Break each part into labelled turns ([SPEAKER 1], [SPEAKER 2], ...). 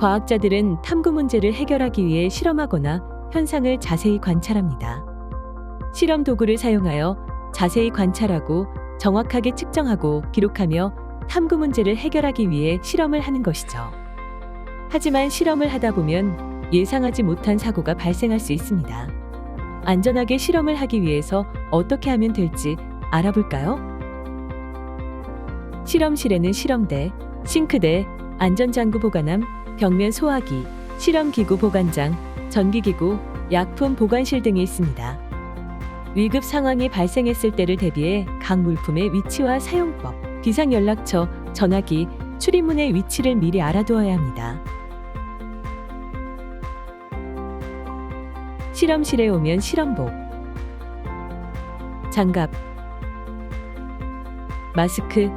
[SPEAKER 1] 과학자들은 탐구 문제를 해결하기 위해 실험하거나 현상을 자세히 관찰합니다. 실험 도구를 사용하여 자세히 관찰하고 정확하게 측정하고 기록하며 탐구 문제를 해결하기 위해 실험을 하는 것이죠. 하지만 실험을 하다 보면 예상하지 못한 사고가 발생할 수 있습니다. 안전하게 실험을 하기 위해서 어떻게 하면 될지 알아볼까요? 실험실에는 실험대, 싱크대, 안전장구 보관함, 벽면 소화기, 실험기구 보관장, 전기기구, 약품 보관실 등이 있습니다. 위급 상황이 발생했을 때를 대비해 각 물품의 위치와 사용법, 비상연락처, 전화기, 출입문의 위치를 미리 알아두어야 합니다. 실험실에 오면 실험복, 장갑, 마스크,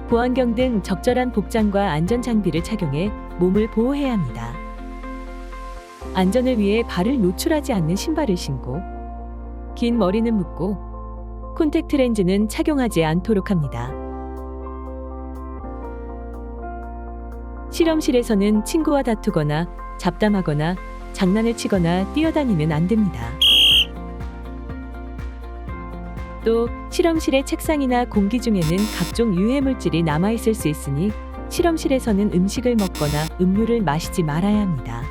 [SPEAKER 1] 보안경 등 적절한 복장과 안전장비를 착용해 몸을 보호해야 합니다. 안전을 위해 발을 노출하지 않는 신발을 신고 긴 머리는 묶고 콘택트 렌즈는 착용하지 않도록 합니다. 실험실에서는 친구와 다투거나 잡담하거나 장난을 치거나 뛰어다니면 안 됩니다. 또 실험실의 책상이나 공기 중에는 각종 유해 물질이 남아있을 수 있으니 실험실에서는 음식을 먹거나 음료를 마시지 말아야 합니다.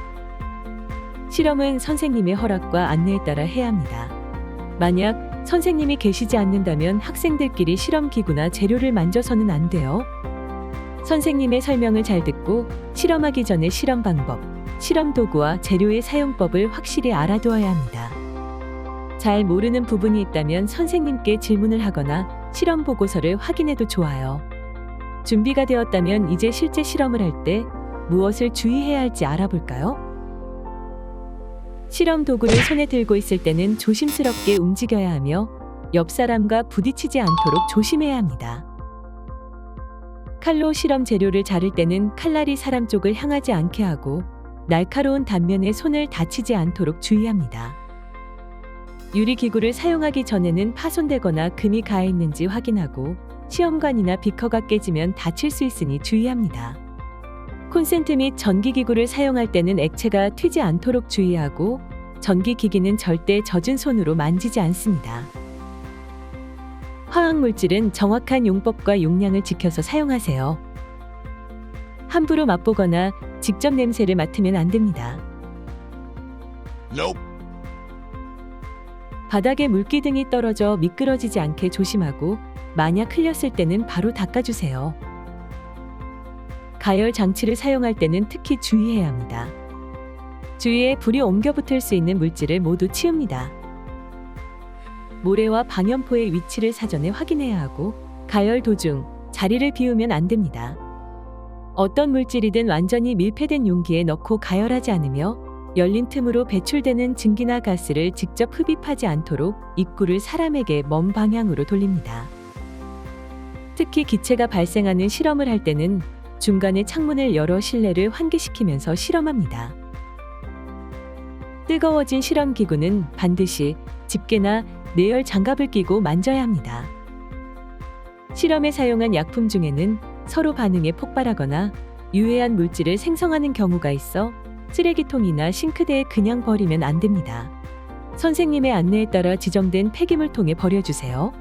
[SPEAKER 1] 실험은 선생님의 허락과 안내에 따라 해야 합니다. 만약 선생님이 계시지 않는다면 학생들끼리 실험기구나 재료를 만져서는 안 돼요. 선생님의 설명을 잘 듣고 실험하기 전에 실험 방법, 실험 도구와 재료의 사용법을 확실히 알아두어야 합니다. 잘 모르는 부분이 있다면 선생님께 질문을 하거나 실험 보고서를 확인해도 좋아요. 준비가 되었다면 이제 실제 실험을 할 때 무엇을 주의해야 할지 알아볼까요? 실험 도구를 손에 들고 있을 때는 조심스럽게 움직여야 하며 옆 사람과 부딪히지 않도록 조심해야 합니다. 칼로 실험 재료를 자를 때는 칼날이 사람 쪽을 향하지 않게 하고 날카로운 단면에 손을 다치지 않도록 주의합니다. 유리기구를 사용하기 전에는 파손되거나 금이 가해 있는지 확인하고 시험관이나 비커가 깨지면 다칠 수 있으니 주의합니다. 콘센트 및 전기기구를 사용할 때는 액체가 튀지 않도록 주의하고 전기기기는 절대 젖은 손으로 만지지 않습니다. 화학물질은 정확한 용법과 용량을 지켜서 사용하세요. 함부로 맛보거나 직접 냄새를 맡으면 안 됩니다.
[SPEAKER 2] Nope.
[SPEAKER 1] 바닥에 물기둥이 떨어져 미끄러지지 않게 조심하고 만약 흘렸을 때는 바로 닦아주세요. 가열 장치를 사용할 때는 특히 주의해야 합니다. 주위에 불이 옮겨 붙을 수 있는 물질을 모두 치웁니다. 모래와 방염포의 위치를 사전에 확인해야 하고 가열 도중 자리를 비우면 안 됩니다. 어떤 물질이든 완전히 밀폐된 용기에 넣고 가열하지 않으며 열린 틈으로 배출되는 증기나 가스를 직접 흡입하지 않도록 입구를 사람에게 먼 방향으로 돌립니다. 특히 기체가 발생하는 실험을 할 때는 중간에 창문을 열어 실내를 환기시키면서 실험합니다. 뜨거워진 실험기구는 반드시 집게나 내열 장갑을 끼고 만져야 합니다. 실험에 사용한 약품 중에는 서로 반응에 폭발하거나 유해한 물질을 생성하는 경우가 있어 쓰레기통이나 싱크대에 그냥 버리면 안 됩니다. 선생님의 안내에 따라 지정된 폐기물통에 버려주세요.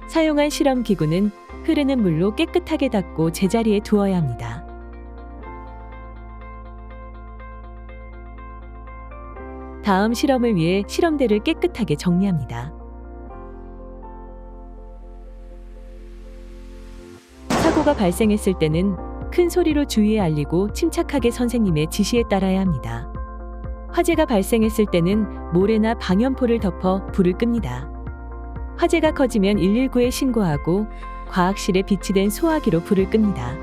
[SPEAKER 1] 사용한 실험기구는 흐르는 물로 깨끗하게 닦고 제자리에 두어야 합니다. 다음 실험을 위해 실험대를 깨끗하게 정리합니다. 사고가 발생했을 때는 큰 소리로 주위에 알리고 침착하게 선생님의 지시에 따라야 합니다. 화재가 발생했을 때는 모래나 방염포를 덮어 불을 끕니다. 화재가 커지면 119에 신고하고 과학실에 비치된 소화기로 불을 끕니다.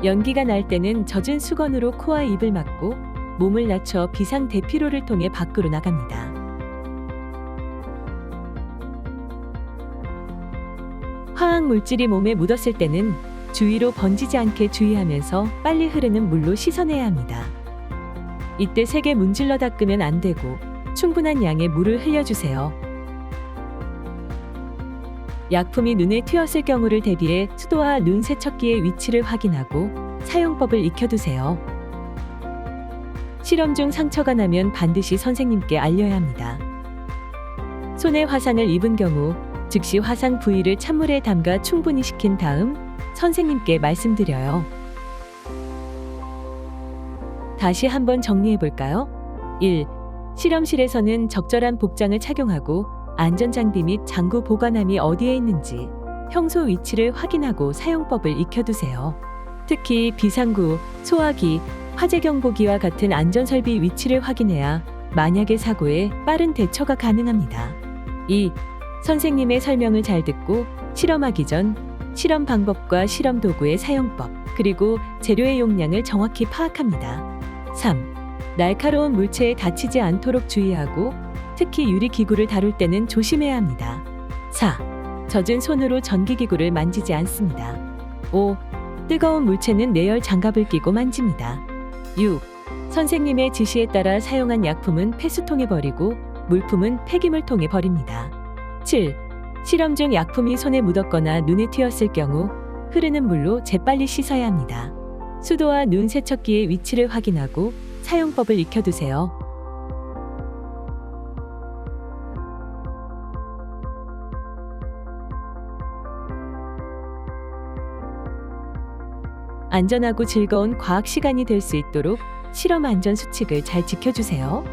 [SPEAKER 1] 연기가 날 때는 젖은 수건으로 코와 입을 막고 몸을 낮춰 비상 대피로를 통해 밖으로 나갑니다. 화학 물질이 몸에 묻었을 때는 주위로 번지지 않게 주의하면서 빨리 흐르는 물로 씻어내야 합니다. 이때 세게 문질러 닦으면 안 되고 충분한 양의 물을 흘려주세요. 약품이 눈에 튀었을 경우를 대비해 수도와 눈 세척기의 위치를 확인하고 사용법을 익혀두세요. 실험 중 상처가 나면 반드시 선생님께 알려야 합니다. 손에 화상을 입은 경우 즉시 화상 부위를 찬물에 담가 충분히 식힌 다음 선생님께 말씀드려요. 다시 한번 정리해 볼까요? 1. 실험실에서는 적절한 복장을 착용하고 안전장비 및 장구 보관함이 어디에 있는지 평소 위치를 확인하고 사용법을 익혀두세요. 특히 비상구, 소화기, 화재경보기와 같은 안전설비 위치를 확인해야 만약의 사고에 빠른 대처가 가능합니다. 2. 선생님의 설명을 잘 듣고 실험하기 전 실험 방법과 실험 도구의 사용법, 그리고 재료의 용량을 정확히 파악합니다. 3. 날카로운 물체에 다치지 않도록 주의하고 특히 유리기구를 다룰 때는 조심해야 합니다. 4. 젖은 손으로 전기기구를 만지지 않습니다. 5. 뜨거운 물체는 내열 장갑을 끼고 만집니다. 6. 선생님의 지시에 따라 사용한 약품은 폐수통에 버리고 물품은 폐기물통에 버립니다. 7. 실험 중 약품이 손에 묻었거나 눈에 튀었을 경우 흐르는 물로 재빨리 씻어야 합니다. 수도와 눈 세척기의 위치를 확인하고 사용법을 익혀두세요. 안전하고 즐거운 과학 시간이 될 수 있도록 실험 안전 수칙을 잘 지켜주세요.